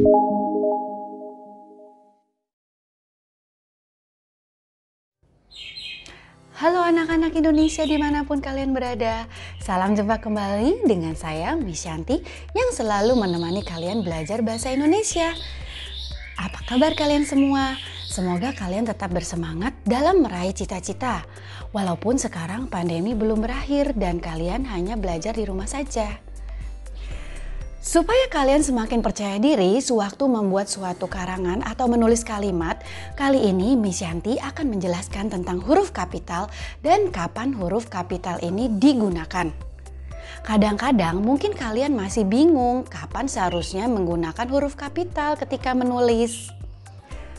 Halo anak-anak Indonesia dimanapun kalian berada. Salam jumpa kembali dengan saya Miss Shanti yang selalu menemani kalian belajar bahasa Indonesia. Apa kabar kalian semua? Semoga kalian tetap bersemangat dalam meraih cita-cita. Walaupun sekarang pandemi belum berakhir dan kalian hanya belajar di rumah saja. Supaya kalian semakin percaya diri sewaktu membuat suatu karangan atau menulis kalimat, kali ini Miss Shanti akan menjelaskan tentang huruf kapital dan kapan huruf kapital ini digunakan. Kadang-kadang mungkin kalian masih bingung kapan seharusnya menggunakan huruf kapital ketika menulis.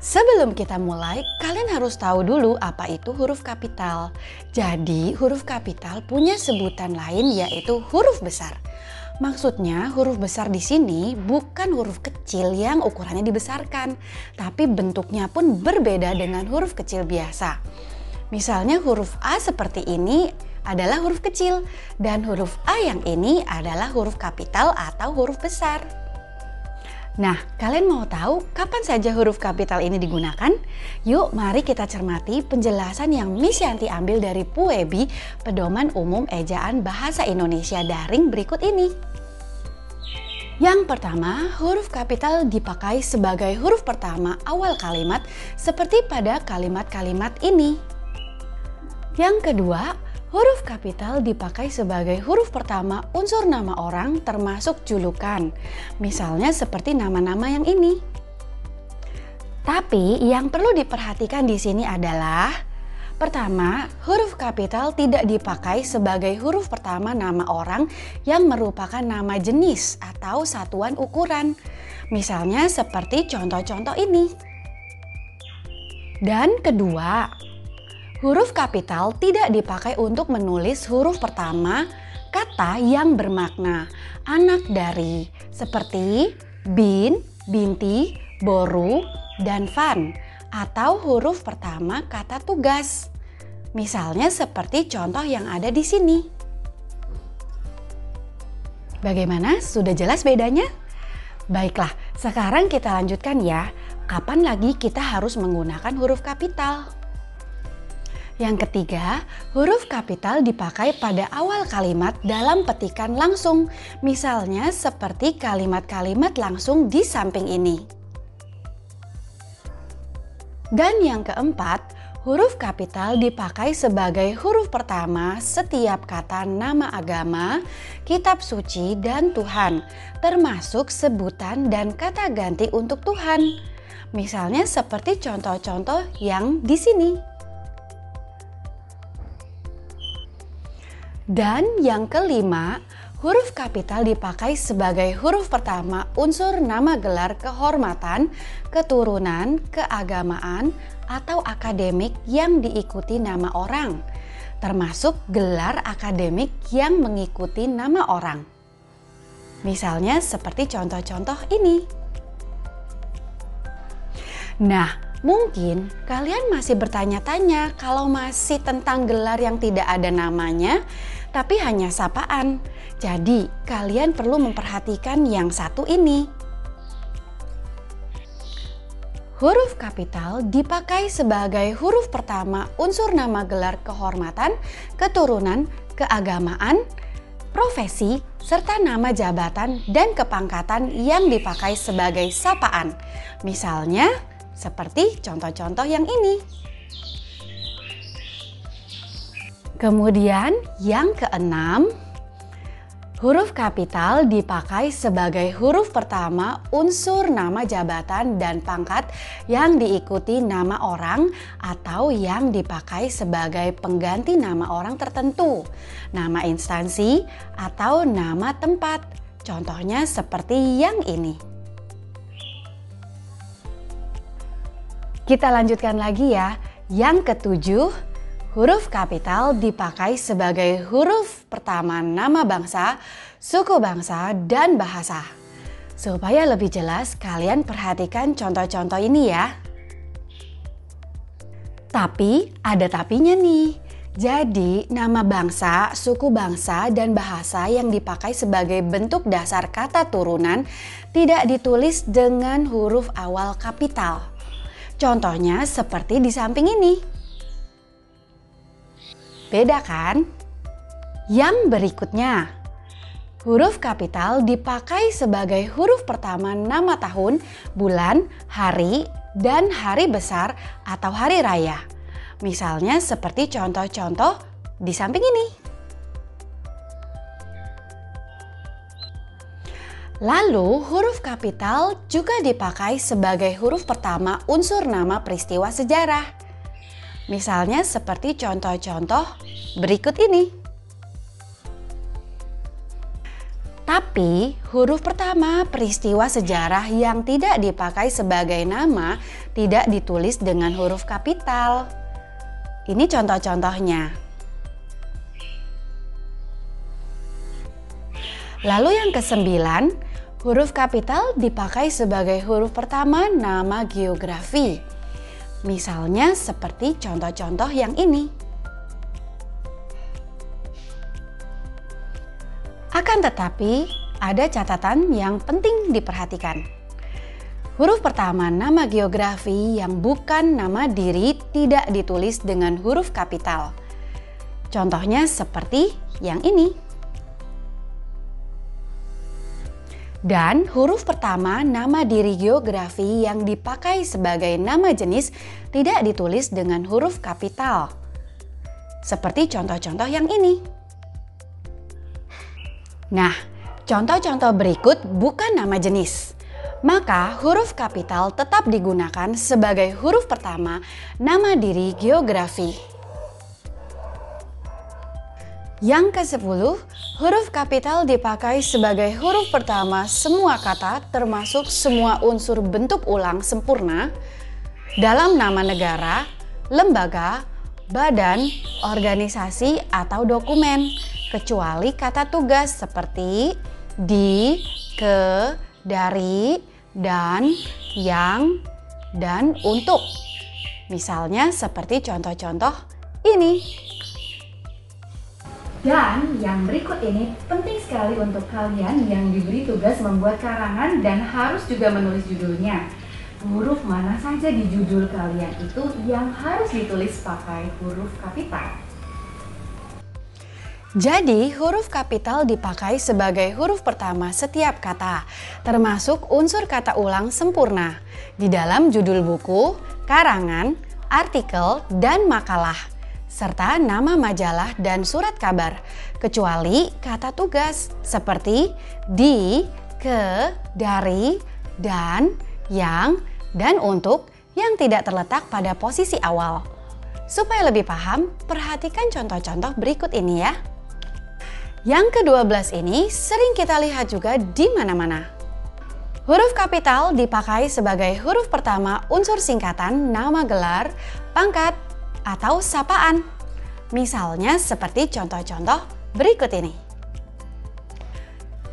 Sebelum kita mulai, kalian harus tahu dulu apa itu huruf kapital. Jadi huruf kapital punya sebutan lain yaitu huruf besar. Maksudnya huruf besar di sini bukan huruf kecil yang ukurannya dibesarkan, tapi bentuknya pun berbeda dengan huruf kecil biasa. Misalnya huruf A seperti ini adalah huruf kecil dan huruf A yang ini adalah huruf kapital atau huruf besar. Nah, kalian mau tahu kapan saja huruf kapital ini digunakan? Yuk, mari kita cermati penjelasan yang Miss Shanti ambil dari PUEBI, Pedoman Umum Ejaan Bahasa Indonesia Daring berikut ini. Yang pertama, huruf kapital dipakai sebagai huruf pertama awal kalimat seperti pada kalimat-kalimat ini. Yang kedua, huruf kapital dipakai sebagai huruf pertama unsur nama orang termasuk julukan. Misalnya seperti nama-nama yang ini. Tapi yang perlu diperhatikan di sini adalah pertama, huruf kapital tidak dipakai sebagai huruf pertama nama orang yang merupakan nama jenis atau satuan ukuran. Misalnya seperti contoh-contoh ini. Dan kedua, huruf kapital tidak dipakai untuk menulis huruf pertama kata yang bermakna anak dari seperti bin, binti, boru, dan van atau huruf pertama kata tugas. Misalnya seperti contoh yang ada di sini. Bagaimana? Sudah jelas bedanya? Baiklah, sekarang kita lanjutkan ya. Kapan lagi kita harus menggunakan huruf kapital? Yang ketiga, huruf kapital dipakai pada awal kalimat dalam petikan langsung. Misalnya seperti kalimat-kalimat langsung di samping ini. Dan yang keempat, huruf kapital dipakai sebagai huruf pertama setiap kata nama agama, kitab suci, dan Tuhan, termasuk sebutan dan kata ganti untuk Tuhan. Misalnya seperti contoh-contoh yang di sini. Dan yang kelima, huruf kapital dipakai sebagai huruf pertama unsur nama gelar kehormatan, keturunan, keagamaan, atau akademik yang diikuti nama orang, termasuk gelar akademik yang mengikuti nama orang. Misalnya seperti contoh-contoh ini. Nah, mungkin kalian masih bertanya-tanya kalau masih tentang gelar yang tidak ada namanya, tapi hanya sapaan. Jadi, kalian perlu memperhatikan yang satu ini. Huruf kapital dipakai sebagai huruf pertama unsur nama gelar kehormatan, keturunan, keagamaan, profesi, serta nama jabatan dan kepangkatan yang dipakai sebagai sapaan. Misalnya, seperti contoh-contoh yang ini. Kemudian yang keenam, huruf kapital dipakai sebagai huruf pertama unsur nama jabatan dan pangkat yang diikuti nama orang atau yang dipakai sebagai pengganti nama orang tertentu, nama instansi, atau nama tempat. Contohnya seperti yang ini. Kita lanjutkan lagi ya. Yang ketujuh, huruf kapital dipakai sebagai huruf pertama nama bangsa, suku bangsa, dan bahasa. Supaya lebih jelas, kalian perhatikan contoh-contoh ini ya. Tapi ada tapinya nih. Jadi, nama bangsa, suku bangsa, dan bahasa yang dipakai sebagai bentuk dasar kata turunan tidak ditulis dengan huruf awal kapital. Contohnya seperti di samping ini. Beda kan? Yang berikutnya, huruf kapital dipakai sebagai huruf pertama nama tahun, bulan, hari, dan hari besar atau hari raya. Misalnya seperti contoh-contoh di samping ini. Lalu huruf kapital juga dipakai sebagai huruf pertama unsur nama peristiwa sejarah. Misalnya seperti contoh-contoh berikut ini. Tapi huruf pertama peristiwa sejarah yang tidak dipakai sebagai nama tidak ditulis dengan huruf kapital. Ini contoh-contohnya. Lalu yang kesembilan, huruf kapital dipakai sebagai huruf pertama nama geografi. Misalnya seperti contoh-contoh yang ini. Akan tetapi, ada catatan yang penting diperhatikan. Huruf pertama nama geografi yang bukan nama diri tidak ditulis dengan huruf kapital. Contohnya seperti yang ini. Dan huruf pertama nama diri geografi yang dipakai sebagai nama jenis tidak ditulis dengan huruf kapital. Seperti contoh-contoh yang ini. Nah, contoh-contoh berikut bukan nama jenis. Maka huruf kapital tetap digunakan sebagai huruf pertama nama diri geografi. Yang ke-10, huruf kapital dipakai sebagai huruf pertama semua kata termasuk semua unsur bentuk ulang sempurna dalam nama negara, lembaga, badan, organisasi, atau dokumen, kecuali kata tugas seperti di, ke, dari, dan, yang, dan untuk. Misalnya seperti contoh-contoh ini. Dan yang berikut ini penting sekali untuk kalian yang diberi tugas membuat karangan dan harus juga menulis judulnya. Huruf mana saja di judul kalian itu yang harus ditulis pakai huruf kapital. Jadi, huruf kapital dipakai sebagai huruf pertama setiap kata, termasuk unsur kata ulang sempurna di dalam judul buku, karangan, artikel, dan makalah, serta nama majalah dan surat kabar, kecuali kata tugas seperti di, ke, dari, dan, yang, dan untuk yang tidak terletak pada posisi awal. Supaya lebih paham, perhatikan contoh-contoh berikut ini ya. Yang ke-12 ini sering kita lihat juga di mana-mana. Huruf kapital dipakai sebagai huruf pertama unsur singkatan nama gelar, pangkat, atau sapaan. Misalnya seperti contoh-contoh berikut ini.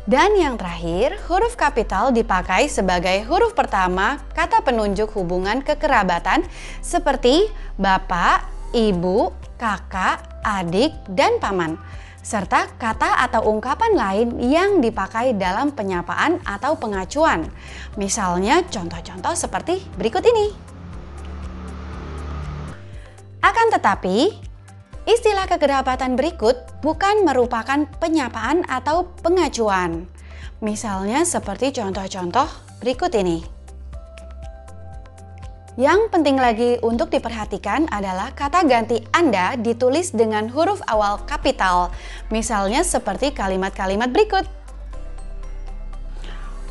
Dan yang terakhir, huruf kapital dipakai sebagai huruf pertama kata penunjuk hubungan kekerabatan seperti bapak, ibu, kakak, adik, dan paman. Serta kata atau ungkapan lain yang dipakai dalam penyapaan atau pengacuan. Misalnya contoh-contoh seperti berikut ini. Akan tetapi, istilah kekerabatan berikut bukan merupakan penyapaan atau pengacuan. Misalnya seperti contoh-contoh berikut ini. Yang penting lagi untuk diperhatikan adalah kata ganti Anda ditulis dengan huruf awal kapital. Misalnya seperti kalimat-kalimat berikut.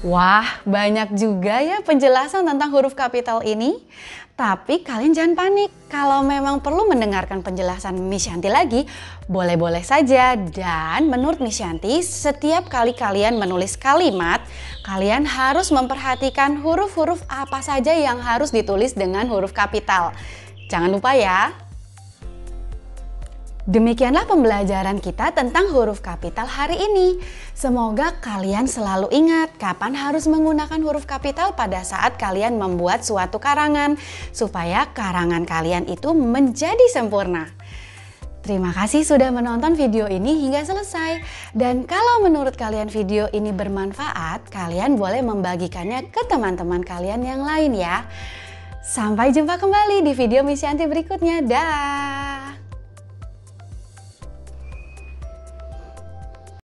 Wah, banyak juga ya penjelasan tentang huruf kapital ini. Tapi kalian jangan panik, kalau memang perlu mendengarkan penjelasan Miss Shanti lagi, boleh-boleh saja. Dan menurut Miss Shanti, setiap kali kalian menulis kalimat, kalian harus memperhatikan huruf-huruf apa saja yang harus ditulis dengan huruf kapital. Jangan lupa ya. Demikianlah pembelajaran kita tentang huruf kapital hari ini. Semoga kalian selalu ingat kapan harus menggunakan huruf kapital pada saat kalian membuat suatu karangan, supaya karangan kalian itu menjadi sempurna. Terima kasih sudah menonton video ini hingga selesai. Dan kalau menurut kalian video ini bermanfaat, kalian boleh membagikannya ke teman-teman kalian yang lain ya. Sampai jumpa kembali di video Miss Yanti berikutnya. Dah.